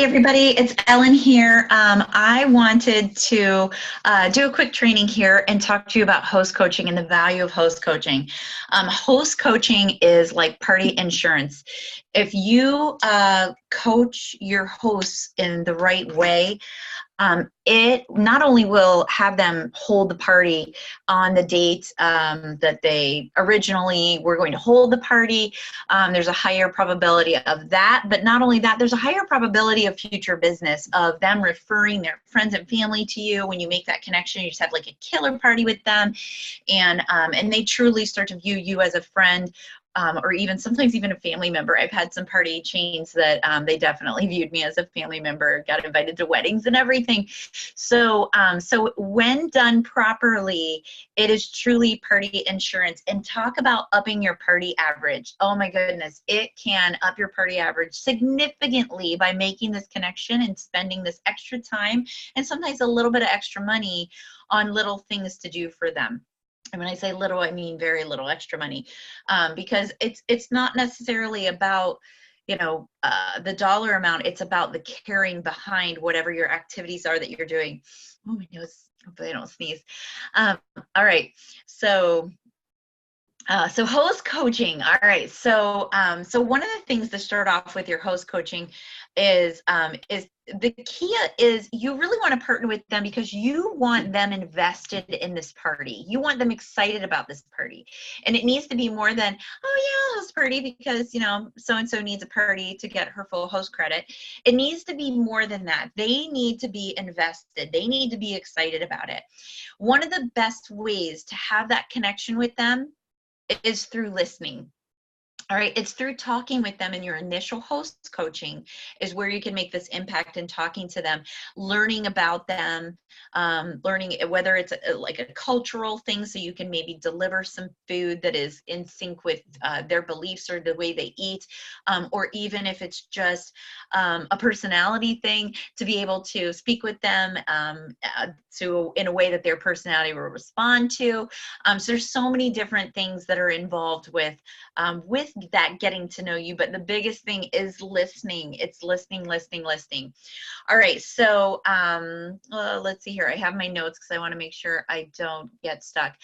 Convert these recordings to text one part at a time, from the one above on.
everybody, it's Ellen here. I wanted to do a quick training here and talk to you about host coaching and the value of host coaching. Host coaching is like party insurance. If you coach your hosts in the right way, it not only will have them hold the party on the date that they originally were going to hold the party. There's a higher probability of that, but not only that, there's a higher probability of future business, of them referring their friends and family to you. When you make that connection, you just have like a killer party with them, and they truly start to view you as a friend, or even sometimes even a family member. I've had some party chains that they definitely viewed me as a family member, got invited to weddings and everything. So when done properly, it is truly party insurance. And talk about upping your party average. Oh my goodness, it can up your party average significantly by making this connection and spending this extra time and sometimes a little bit of extra money on little things to do for them. And when I say little, I mean very little extra money, because it's not necessarily about, the dollar amount. It's about the caring behind whatever your activities are that you're doing. Oh, my nose, hopefully I don't sneeze. All right, so host coaching. All right. So one of the things to start off with your host coaching is the key is you really want to partner with them because you want them invested in this party. You want them excited about this party. And it needs to be more than, oh yeah, host party because, so-and-so needs a party to get her full host credit. It needs to be more than that. They need to be invested. They need to be excited about it. One of the best ways to have that connection with them is through listening. All right, it's through talking with them in your initial host coaching is where you can make this impact in talking to them, learning about them, learning whether it's like a cultural thing, so you can maybe deliver some food that is in sync with their beliefs or the way they eat, or even if it's just a personality thing, to be able to speak with them in a way that their personality will respond to. So there's so many different things that are involved with that getting to know you, but the biggest thing is listening. It's listening. All right, so let's see here. I have my notes because I want to make sure I don't get stuck.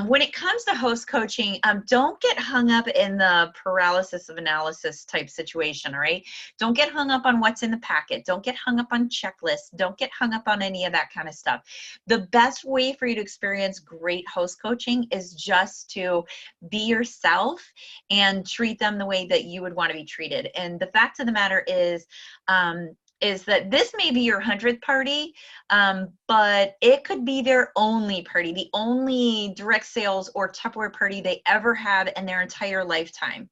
When it comes to host coaching, don't get hung up in the paralysis of analysis type situation. All right, don't get hung up on what's in the packet. Don't get hung up on checklists. Don't get hung up on any of that kind of stuff. The best way for you to experience great host coaching is just to be yourself and treat them the way that you would want to be treated. And the fact of the matter is that this may be your 100th party, but it could be their only party, the only direct sales or Tupperware party they ever have in their entire lifetime.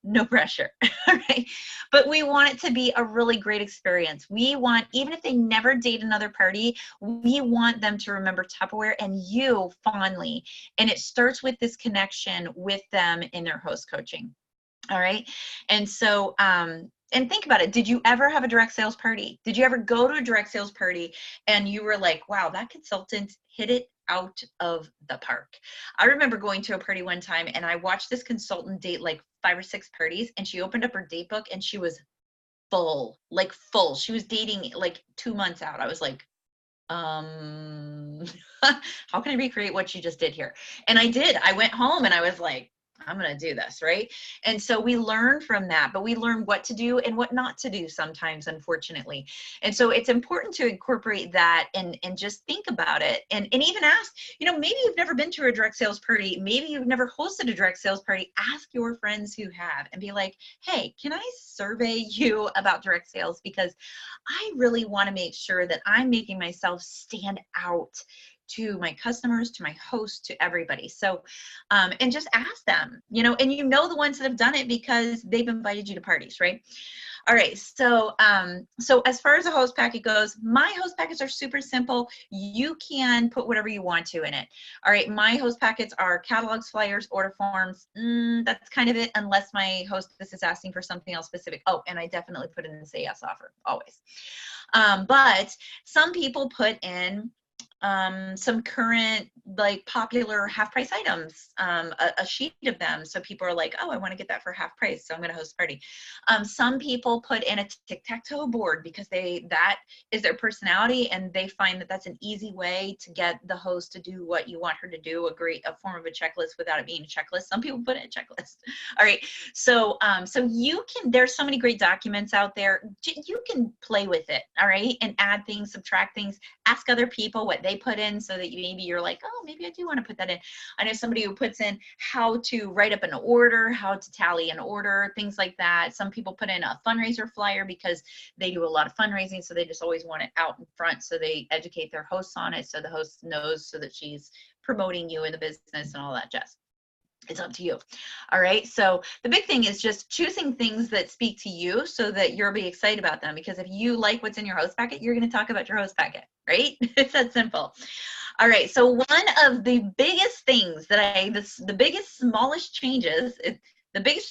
No pressure, all right? But we want it to be a really great experience. We want, even if they never date another party, we want them to remember Tupperware and you fondly. And it starts with this connection with them in their host coaching, all right? And so, and think about it. Did you ever have a direct sales party? Did you ever go to a direct sales party and you were like, wow, that consultant hit it out of the park? I remember going to a party one time and I watched this consultant date like 5 or 6 parties, and she opened up her date book and she was full, like full. She was dating like 2 months out. I was like, how can I recreate what she just did here? And I did. I went home and I was like, I'm going to do this, right? And so we learn from that, but we learn what to do and what not to do sometimes, unfortunately. And so it's important to incorporate that and just think about it and even ask, maybe you've never been to a direct sales party. Maybe you've never hosted a direct sales party. Ask your friends who have and be like, hey, can I survey you about direct sales? Because I really want to make sure that I'm making myself stand out to my customers, to my hosts, to everybody. So, and just ask them, and the ones that have done it because they've invited you to parties, right? All right, so as far as the host packet goes, my host packets are super simple. You can put whatever you want to in it. All right, my host packets are catalogs, flyers, order forms. That's kind of it, unless my hostess is asking for something else specific. Oh, and I definitely put in the say yes offer, always. But some people put in some current like popular half price items, a sheet of them. So people are like, oh, I want to get that for half price. So I'm going to host a party. Some people put in a tic-tac-toe board because that is their personality, and they find that that's an easy way to get the host to do what you want her to do, a form of a checklist without it being a checklist. Some people put in a checklist. All right. So, so there's so many great documents out there. You can play with it. All right. And add things, subtract things, ask other people what they put in so that maybe you're like, oh, maybe I do want to put that in. I know somebody who puts in how to write up an order, how to tally an order, things like that. Some people put in a fundraiser flyer because they do a lot of fundraising, so they just always want it out in front, so they educate their hosts on it so the host knows, so that she's promoting you in the business and all that jazz. It's up to you. All right. So the big thing is just choosing things that speak to you so that you'll be excited about them. Because if you like what's in your host packet, you're going to talk about your host packet, right? It's that simple. All right. So one of the biggest things that the biggest, smallest changes, the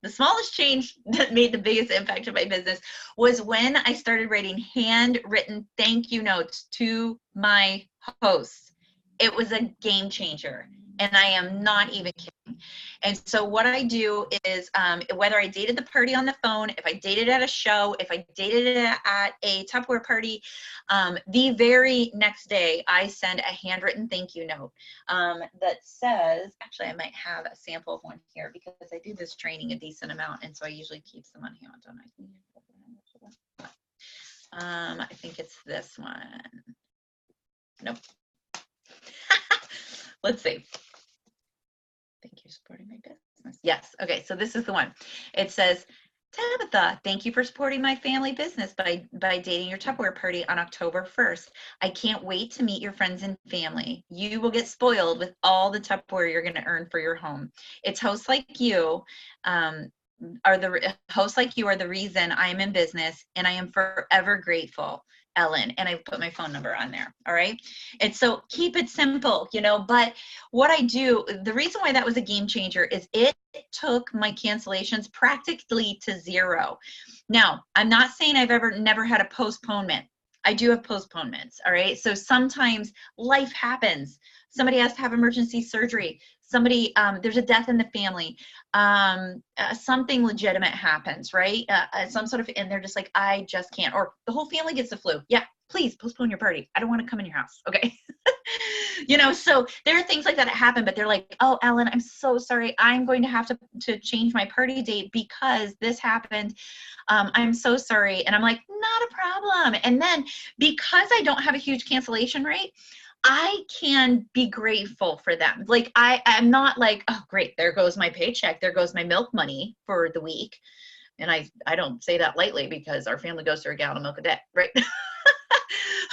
smallest change that made the biggest impact on my business was when I started writing handwritten thank you notes to my hosts. It was a game changer. And I am not even kidding. And so what I do is, whether I dated the party on the phone, if I dated at a show, if I dated it at a Tupperware party, the very next day I send a handwritten thank you note that says, actually I might have a sample of one here because I do this training a decent amount, and so I usually keep some on hand, don't I? I think it's this one. Nope. Let's see. Thank you for supporting my business. Yes. Okay. So this is the one. It says, Tabitha, thank you for supporting my family business by dating your Tupperware party on October 1st. I can't wait to meet your friends and family. You will get spoiled with all the Tupperware you're going to earn for your home. It's hosts like you are the reason I'm in business, and I am forever grateful. Ellen, and I put my phone number on there. All right. And so keep it simple, but what I do, the reason why that was a game changer is it took my cancellations practically to zero. Now, I'm not saying I've never had a postponement. I do have postponements. All right. So sometimes life happens. Somebody has to have emergency surgery. There's a death in the family. Something legitimate happens, right? Some sort of, and they're just like, I just can't, or the whole family gets the flu. Yeah, please postpone your party. I don't want to come in your house. Okay. So there are things like that happen, but they're like, oh, Ellen, I'm so sorry. I'm going to have to change my party date because this happened. I'm so sorry. And I'm like, not a problem. And then because I don't have a huge cancellation rate, I can be grateful for them. Like I'm not like, oh great, there goes my paycheck, there goes my milk money for the week. And I don't say that lightly because our family goes through a gallon of milk a day, right?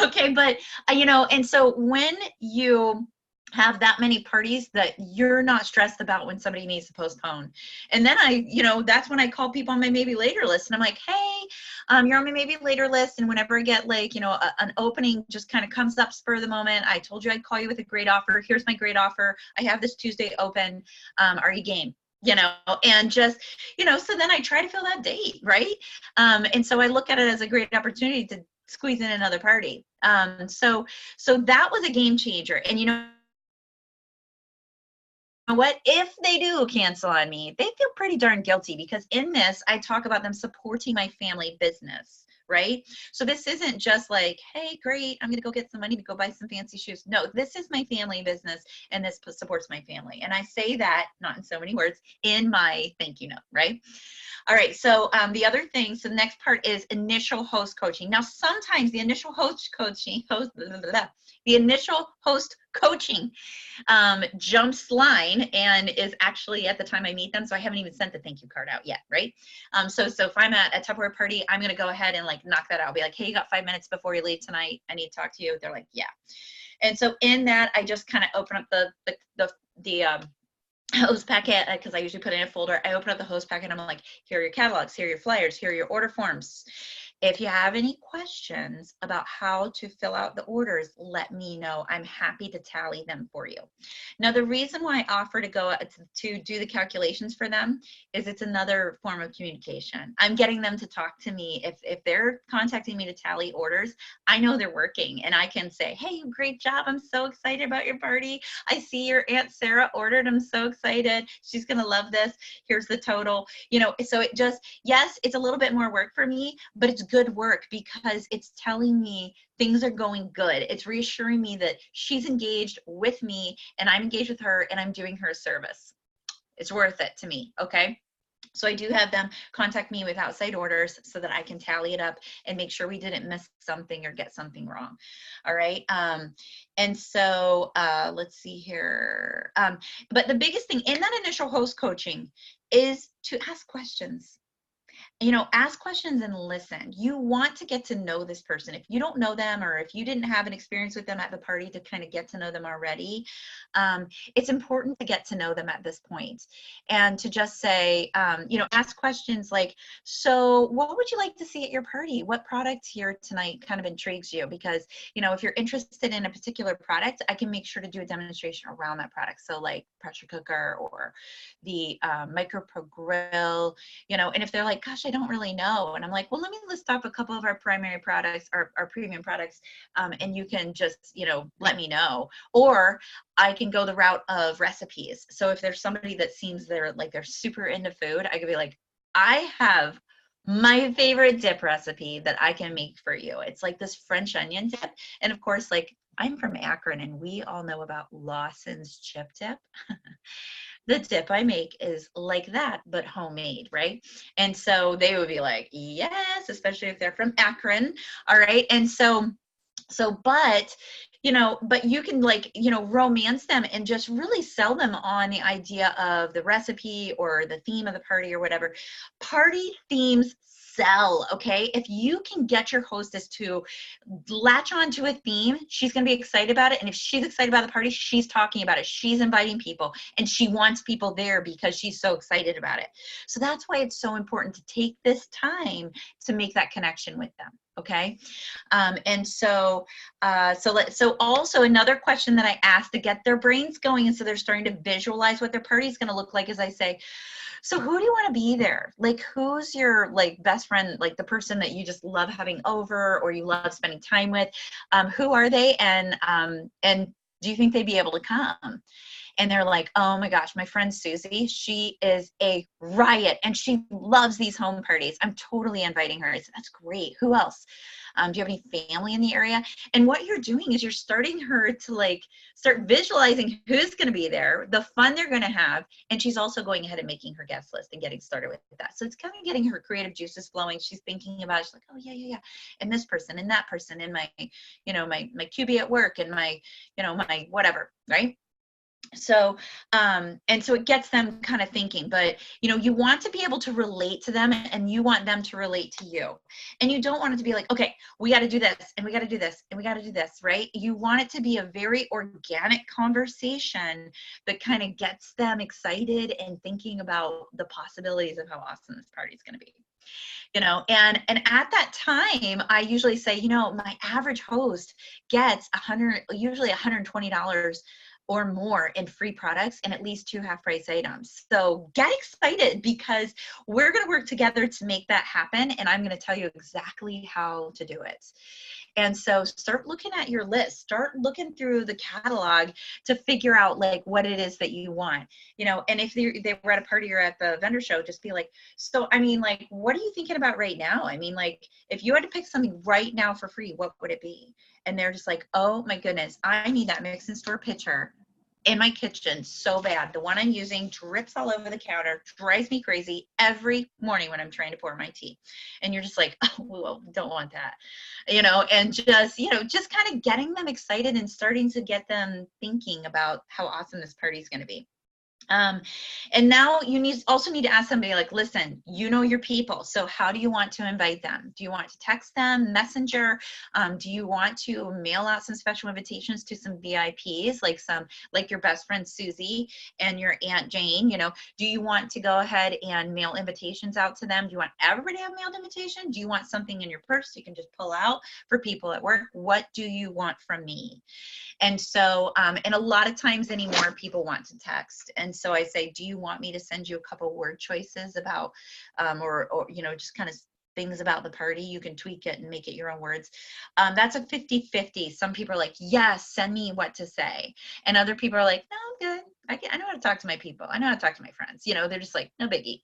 Okay, but and so when you have that many parties, that you're not stressed about when somebody needs to postpone. And then that's when I call people on my maybe later list, and I'm like, hey, you're on my maybe later list, and whenever I get like an opening just kind of comes up spur of the moment, I told you I'd call you with a great offer. Here's my great offer. I have this Tuesday open. Are you game? And just so then I try to fill that date, right? And so I look at it as a great opportunity to squeeze in another party. So that was a game changer. And what if they do cancel on me? They feel pretty darn guilty, because in this I talk about them supporting my family business, right? So this isn't just like, hey, great, I'm gonna go get some money to go buy some fancy shoes. No, this is my family business, and this supports my family. And I say that, not in so many words, in my thank you note, right? All right, so the other thing, so the next part is initial host coaching. Now, sometimes the initial host coaching jumps line and is actually at the time I meet them, so I haven't even sent the thank you card out yet, right? So if I'm at a Tupperware party, I'm gonna go ahead and like knock that out. I'll be like, hey, you got 5 minutes before you leave tonight? I need to talk to you. They're like, yeah. And so in that, I just kind of open up the host packet, because I usually put it in a folder. I open up the host packet and I'm like, here are your catalogs, here are your flyers, here are your order forms. If you have any questions about how to fill out the orders, let me know. I'm happy to tally them for you. Now, the reason why I offer to go to do the calculations for them is it's another form of communication. I'm getting them to talk to me. If they're contacting me to tally orders, I know they're working, and I can say, hey, great job. I'm so excited about your party. I see your Aunt Sarah ordered. I'm so excited. She's going to love this. Here's the total. You know, so it just, yes, it's a little bit more work for me, but it's good work because it's telling me things are going good. It's reassuring me that she's engaged with me and I'm engaged with her and I'm doing her a service. It's worth it to me, okay? So I do have them contact me with outside orders so that I can tally it up and make sure we didn't miss something or get something wrong. All right. And so let's see here. But the biggest thing in that initial host coaching is to ask questions. You know, ask questions and listen. You want to get to know this person. If you don't know them, or if you didn't have an experience with them at the party to kind of get to know them already, it's important to get to know them at this point and to just say, you know, ask questions like, so what would you like to see at your party? What product here tonight kind of intrigues you? Because, you know, if you're interested in a particular product, I can make sure to do a demonstration around that product. So like pressure cooker or the micro pro grill, you know, and if they're like, gosh, I don't really know. And I'm like, well, let me list off a couple of our primary products, our premium products, and you can just, you know, let me know. Or I can go the route of recipes. So if there's somebody that seems they're super into food, I could be like, I have my favorite dip recipe that I can make for you. It's like this French onion dip. And of course, like I'm from Akron and we all know about Lawson's chip dip. The dip I make is like that, but homemade, right? And so they would be like, yes, especially if they're from Akron. All right. And but but you can romance them and just really sell them on the idea of the recipe or the theme of the party or whatever. Party themes sell, okay? If you can get your hostess to latch on to a theme, she's going to be excited about it. And if she's excited about the party, she's talking about it. She's inviting people and she wants people there because she's so excited about it. So that's why it's so important to take this time to make that connection with them. Okay. So also another question that I ask to get their brains going, and so they're starting to visualize what their party is going to look like, is I say, so who do you want to be there? Like, who's your best friend, like the person that you just love having over or you love spending time with? Who are they? And do you think they'd be able to come? And they're like, oh my gosh, my friend Susie, she is a riot and she loves these home parties. I'm totally inviting her. I said, that's great. Who else? Do you have any family in the area? And what you're doing is you're starting her to start visualizing who's going to be there, the fun they're going to have. And she's also going ahead and making her guest list and getting started with that. So it's kind of getting her creative juices flowing. She's thinking about it. She's like, oh yeah. And this person and that person and my QB at work and my whatever, right? So and so it gets them kind of thinking, but you want to be able to relate to them and you want them to relate to you, and you don't want it to be like, okay, we got to do this and we got to do this and we got to do this, right? You want it to be a very organic conversation that kind of gets them excited and thinking about the possibilities of how awesome this party is going to be. And at that time, I usually say, my average host gets usually $120 or more in free products and at least 2 half-price items. So get excited because we're going to work together to make that happen, and I'm going to tell you exactly how to do it. And so start looking at your list, start looking through the catalog to figure out what it is that you want, and if they were at a party or at the vendor show, just be like, so, what are you thinking about right now? If you had to pick something right now for free, what would it be? And they're just like, oh my goodness, I need that mix and store pitcher in my kitchen so bad. The one I'm using drips all over the counter, drives me crazy every morning when I'm trying to pour my tea. And you're just like, oh, well, don't want that, and just kind of getting them excited and starting to get them thinking about how awesome this party is going to be. Um, and now you also need to ask somebody like, listen, you know your people. So how do you want to invite them? Do you want to text them, messenger? Do you want to mail out some special invitations to some VIPs, like your best friend Susie and your Aunt Jane? Do you want to go ahead and mail invitations out to them? Do you want everybody to have mailed invitation? Do you want something in your purse you can just pull out for people at work? What do you want from me? And so, and a lot of times anymore, people want to text. And so I say, do you want me to send you a couple word choices about, or just kind of things about the party? You can tweak it and make it your own words. That's a 50-50. Some people are like, yes, send me what to say. And other people are like, no, I'm good. I know how to talk to my people. I know how to talk to my friends. They're just like, no biggie,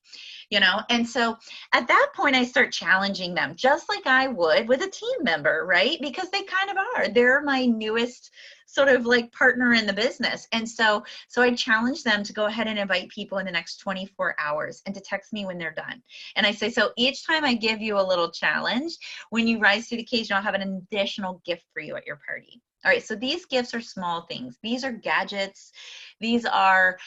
And so at that point, I start challenging them just like I would with a team member, right? Because they kind of are. They're my newest sort of like partner in the business. And so I challenge them to go ahead and invite people in the next 24 hours and to text me when they're done. And I say, so each time I give you a little challenge, when you rise to the occasion, I'll have an additional gift for you at your party. All right, so these gifts are small things. These are gadgets. These are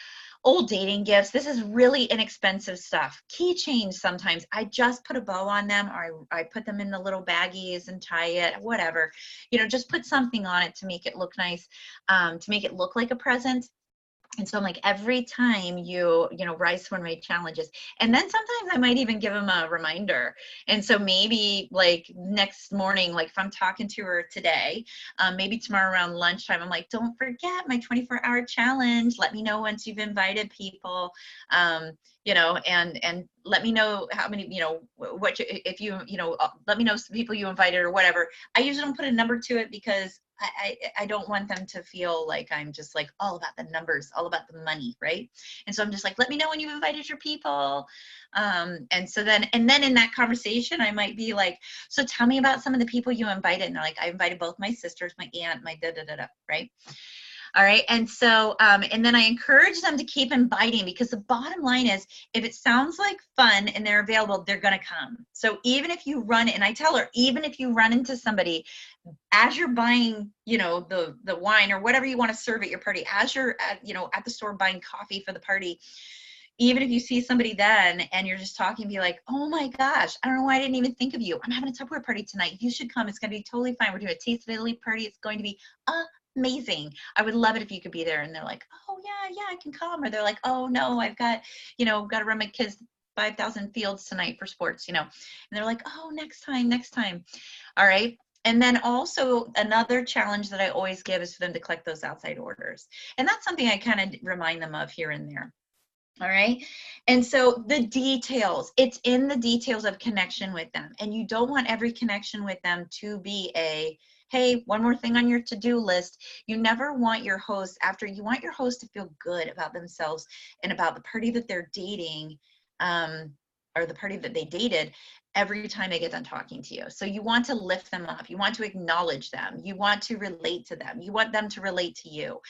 old dating gifts. This is really inexpensive stuff. Keychains, sometimes I just put a bow on them, or I put them in the little baggies and tie it, whatever. Just put something on it to make it look nice, to make it look like a present. And so I'm like, every time you rise to one of my challenges, and then sometimes I might even give them a reminder. And so maybe like next morning, like if I'm talking to her today, maybe tomorrow around lunchtime, I'm like, don't forget my 24-hour challenge. Let me know once you've invited people, and let me know how many, if you, let me know some people you invited or whatever. I usually don't put a number to it because I don't want them to feel like I'm just like all about the numbers, all about the money, right? And so I'm just like, let me know when you've invited your people. And then in that conversation, I might be like, so tell me about some of the people you invited. And they're like, I invited both my sisters, my aunt, my da-da-da-da, right? All right. And so, and then I encourage them to keep inviting, because the bottom line is, if it sounds like fun and they're available, they're going to come. So even if you run, and I tell her, even if you run into somebody as you're buying, the wine or whatever you want to serve at your party, as you're at the store buying coffee for the party, even if you see somebody then and you're just talking, be like, oh my gosh, I don't know why I didn't even think of you. I'm having a Tupperware party tonight. You should come. It's going to be totally fine. We're doing a Taste of Italy party. It's going to be amazing. I would love it if you could be there. And they're like, oh yeah, I can come. Or they're like, oh no, I've got to run my kids 5,000 fields tonight for sports, and they're like, oh, next time. All right. And then also another challenge that I always give is for them to collect those outside orders. And that's something I kind of remind them of here and there. All right. And so the details, it's in the details of connection with them. And you don't want every connection with them to be hey, one more thing on your to-do list. You never want your host, you want your host to feel good about themselves and about the party that they're dating, or the party that they dated, every time they get done talking to you. So you want to lift them up. You want to acknowledge them. You want to relate to them. You want them to relate to you.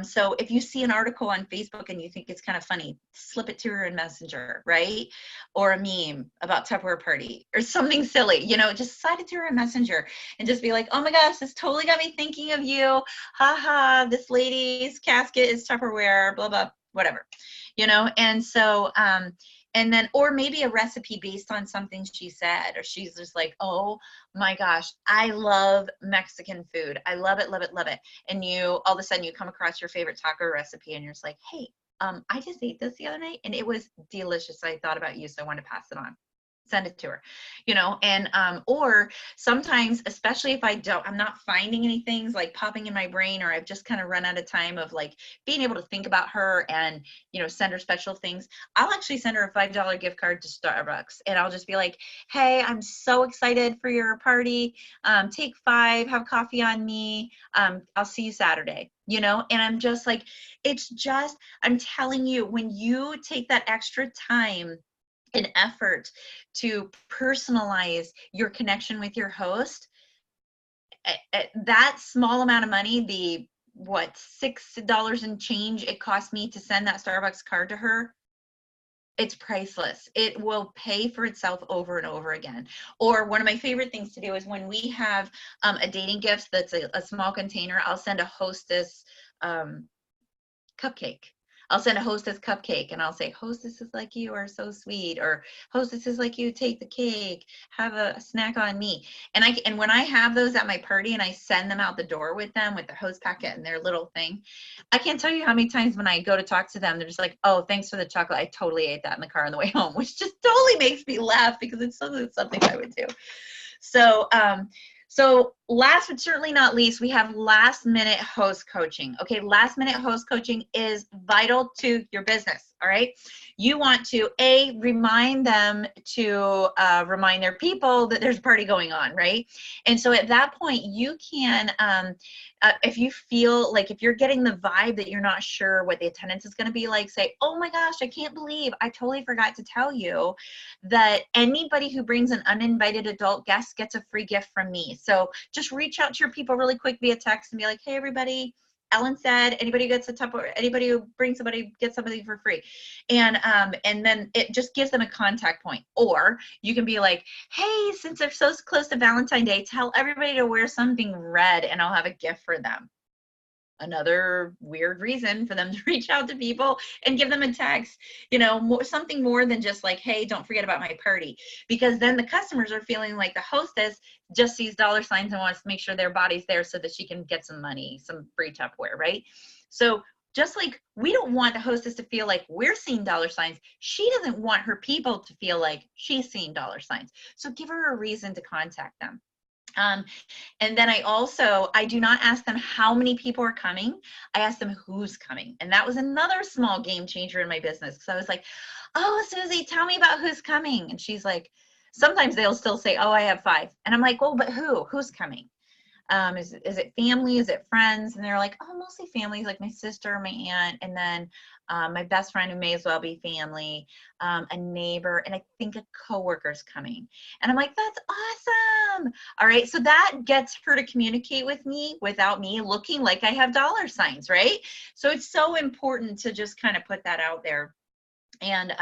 So if you see an article on Facebook and you think it's kind of funny, slip it to her in Messenger, right? Or a meme about Tupperware party or something silly, just slide it to her in Messenger and just be like, oh my gosh, this totally got me thinking of you. Ha, this lady's casket is Tupperware, blah, blah, whatever, And so, and then, or maybe a recipe based on something she said, or she's just like, oh my gosh, I love Mexican food. I love it, love it, love it. And you, all of a sudden you come across your favorite taco recipe and you're just like, hey, I just ate this the other night and it was delicious. I thought about you, so I want to pass it on. Send it to her, and or sometimes, especially if I'm not finding any things like popping in my brain, or I've just kind of run out of time of like being able to think about her and send her special things, I'll actually send her a $5 gift card to Starbucks, and I'll just be like, hey, I'm so excited for your party, take 5, have coffee on me, I'll see you Saturday, and I'm just like, I'm telling you, when you take that extra time an effort to personalize your connection with your host, that small amount of money, the $6 and change it cost me to send that Starbucks card to her, it's priceless. It will pay for itself over and over again. Or one of my favorite things to do is when we have a dating gift that's a small container, I'll send a hostess cupcake. I'll send a hostess cupcake and I'll say, hostesses like you are so sweet, or hostesses like you take the cake, have a snack on me. And when I have those at my party and I send them out the door with them with the host packet and their little thing, I can't tell you how many times when I go to talk to them, they're just like, oh, thanks for the chocolate. I totally ate that in the car on the way home, which just totally makes me laugh because it's something I would do. So, so last but certainly not least, we have last minute host coaching. Okay, last minute host coaching is vital to your business. All right, you want to remind them to remind their people that there's a party going on, right? And so at that point, you can, if you feel like if you're getting the vibe that you're not sure what the attendance is going to be like, say, oh my gosh, I can't believe I totally forgot to tell you that anybody who brings an uninvited adult guest gets a free gift from me. So just reach out to your people really quick via text and be like, hey, everybody, Ellen said, anybody who gets a Tupperware, anybody who brings somebody gets somebody for free. And then it just gives them a contact point. Or you can be like, hey, since they're so close to Valentine's Day, tell everybody to wear something red and I'll have a gift for them. Another weird reason for them to reach out to people and give them a text, something more than just like, hey, don't forget about my party. Because then the customers are feeling like the hostess just sees dollar signs and wants to make sure their body's there so that she can get some money, some free Tupperware, right? So just like we don't want the hostess to feel like we're seeing dollar signs, she doesn't want her people to feel like she's seeing dollar signs. So give her a reason to contact them. And then I do not ask them how many people are coming. I ask them who's coming. And that was another small game changer in my business. Because I was like, oh, Susie, tell me about who's coming. And she's like, sometimes they'll still say, oh, I have 5. And I'm like, well, but who's coming? Is it family? Is it friends? And they're like, oh, mostly families, like my sister, my aunt, and then my best friend who may as well be family, a neighbor, and I think a coworker's coming. And I'm like, that's awesome. All right. So that gets her to communicate with me without me looking like I have dollar signs, right? So it's so important to just kind of put that out there and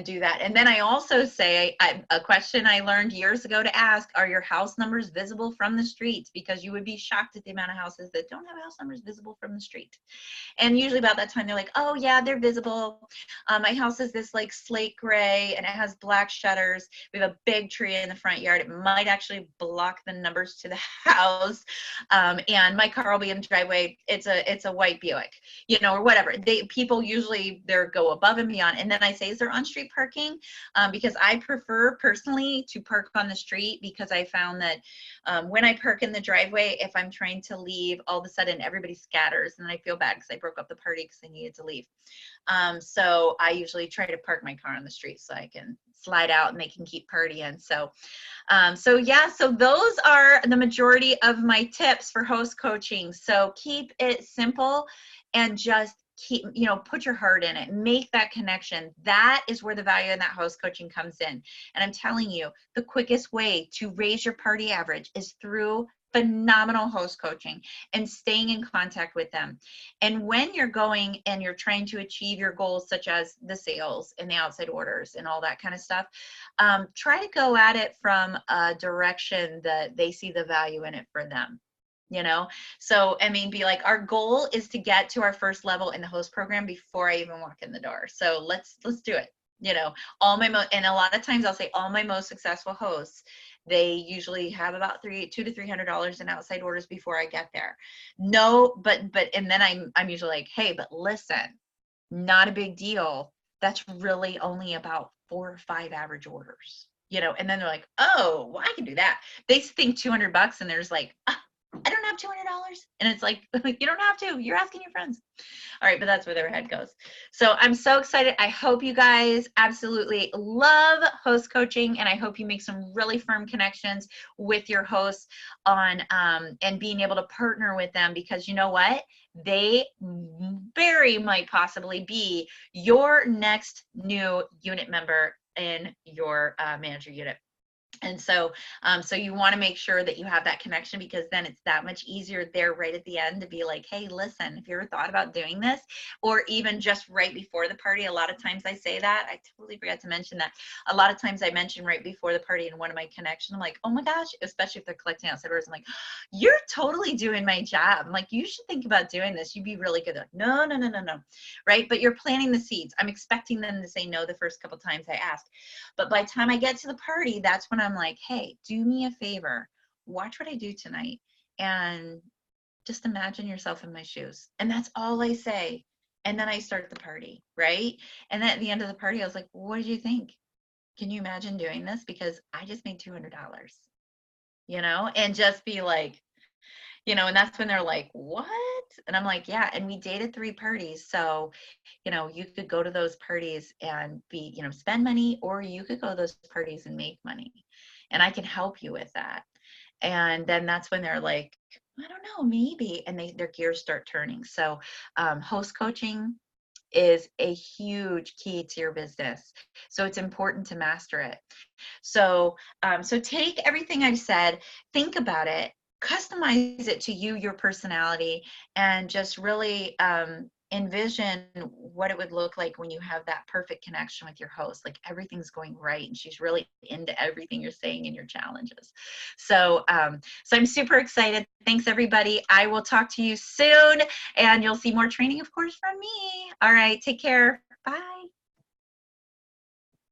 do that. And then I also say a question I learned years ago to ask, are your house numbers visible from the street? Because you would be shocked at the amount of houses that don't have house numbers visible from the street. And usually about that time they're like, oh yeah, they're visible. My house is this like slate gray and it has black shutters. We have a big tree in the front yard. It might actually block the numbers to the house. And my car will be in the driveway. It's a white Buick, or whatever. People usually go above and beyond. And then I say, is there on-street parking? Because I prefer personally to park on the street, because I found that when I park in the driveway, if I'm trying to leave, all of a sudden everybody scatters and I feel bad because I broke up the party because I needed to leave. So I usually try to park my car on the street so I can slide out and they can keep partying. So those are the majority of my tips for host coaching. So keep it simple and just put your heart in it, make that connection. That is where the value in that host coaching comes in. And I'm telling you, the quickest way to raise your party average is through phenomenal host coaching and staying in contact with them. And when you're going and you're trying to achieve your goals, such as the sales and the outside orders and all that kind of stuff, try to go at it from a direction that they see the value in it for them. So be like, our goal is to get to our first level in the host program before I even walk in the door. So let's do it. And a lot of times I'll say all my most successful hosts, they usually have about $200 to $300 in outside orders before I get there. No, but and then I'm usually like, hey, but listen, not a big deal. That's really only about 4 or 5 average orders. And then they're like, oh, well, I can do that. They think $200 and there's like, I don't have $200. And it's like, you don't have to, you're asking your friends. All right, but that's where their head goes. So I'm so excited. I hope you guys absolutely love host coaching, and I hope you make some really firm connections with your hosts on and being able to partner with them, because you know what? They very might possibly be your next new unit member in your manager unit. And so, so you want to make sure that you have that connection, because then it's that much easier there right at the end to be like, hey, listen, if you ever thought about doing this, or even just right before the party. A lot of times I say that. I totally forgot to mention that. A lot of times I mention right before the party in one of my connections, I'm like, oh my gosh, especially if they're collecting outside orders, I'm like, you're totally doing my job. I'm like, you should think about doing this. You'd be really good. They're like, no, no, no, no, no. Right. But you're planting the seeds. I'm expecting them to say no the first couple times I ask. But by the time I get to the party, that's when I'm like, hey, do me a favor. Watch what I do tonight. And just imagine yourself in my shoes. And that's all I say. And then I start the party, right? And then at the end of the party, I was like, what did you think? Can you imagine doing this? Because I just made $200, and just be like, and that's when they're like, what? And I'm like, yeah. And we dated 3 parties. So, you could go to those parties and be, spend money, or you could go to those parties and make money. And I can help you with that. And then that's when they're like, I don't know, maybe. And their gears start turning. So, host coaching is a huge key to your business. So it's important to master it. So, so take everything I've said, think about it, customize it to you, your personality, and just really envision what it would look like when you have that perfect connection with your host. Like everything's going right, and she's really into everything you're saying and your challenges. So, so I'm super excited. Thanks, everybody. I will talk to you soon, and you'll see more training, of course, from me. All right, take care.